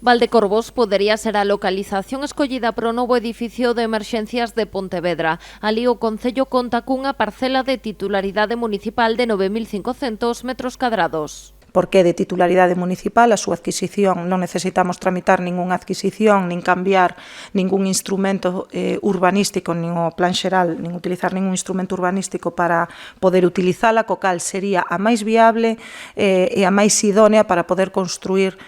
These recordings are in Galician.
Valdecorvos podería ser a localización escollida para o novo edificio de emerxencias de Pontevedra. Ali o Concello conta cunha parcela de titularidade municipal de 9.500 metros cadrados. Porque é de titularidade municipal, a súa adquisición non necesitamos tramitar ningunha adquisición, nin cambiar ningún instrumento urbanístico, nin o plan xeral, nin utilizar ningún instrumento urbanístico para poder utilizala, co cal sería a máis viable e a máis idónea para poder construir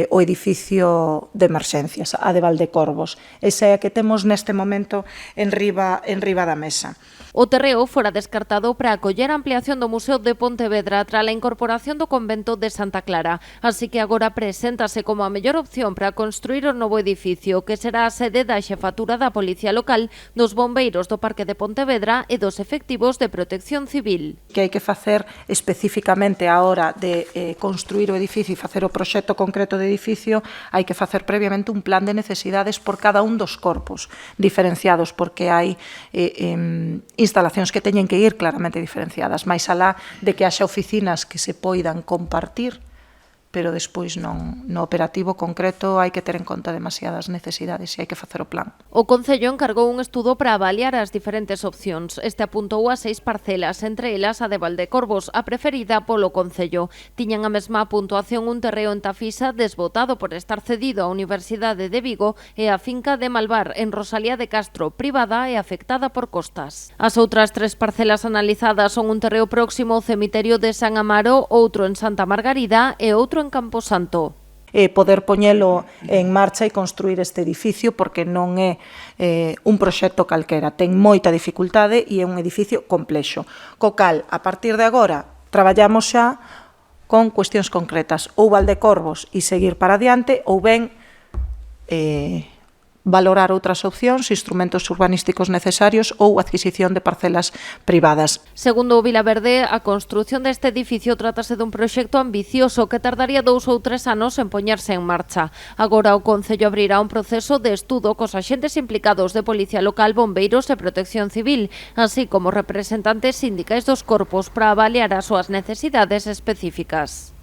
o edificio de emerxencias, a de Valdecorvos. Esa é a que temos neste momento en riba da mesa. O terreo fora descartado para acoller a ampliación do Museo de Pontevedra tras a incorporación do convento de Santa Clara, así que agora preséntase como a mellor opción para construir o novo edificio, que será a sede da xefatura da Policía Local, dos bombeiros do Parque de Pontevedra e dos efectivos de Protección Civil. Que hai que facer especificamente a hora de construir o edificio e facer o proxecto concreto de edificio, hai que facer previamente un plan de necesidades por cada un dos corpos diferenciados, porque hai instalacións que teñen que ir claramente diferenciadas, máis alá de que haxa oficinas que se poidan compartir, pero despois no operativo concreto hai que ter en conta demasiadas necesidades e hai que facer o plan. O Concello encargou un estudo para avaliar as diferentes opcións. Este apuntou a 6 parcelas, entre elas a de Valdecorvos, a preferida polo Concello. Tiñan a mesma puntuación un terreo en Tafisa desbotado por estar cedido á Universidade de Vigo e a finca de Malvar, en Rosalía de Castro, privada e afectada por costas. As outras 3 parcelas analizadas son un terreo próximo ao cemiterio de San Amaro, outro en Santa Margarida e outro en Camposanto. Poder poñelo en marcha e construir este edificio, porque non é un proxecto calquera, ten moita dificultade e é un edificio complexo. Co cal, a partir de agora, traballamos xa con cuestións concretas, ou Valdecorvos e seguir para adiante, ou ben valorar outras opcións, instrumentos urbanísticos necesarios ou adquisición de parcelas privadas. Segundo o Vilaverde, a construción deste edificio trátase dun proxecto ambicioso que tardaría 2 ou 3 anos en poñerse en marcha. Agora o Concello abrirá un proceso de estudo cos axentes implicados de Policía Local, Bombeiros e Protección Civil, así como representantes sindicais dos corpos para avaliar as súas necesidades específicas.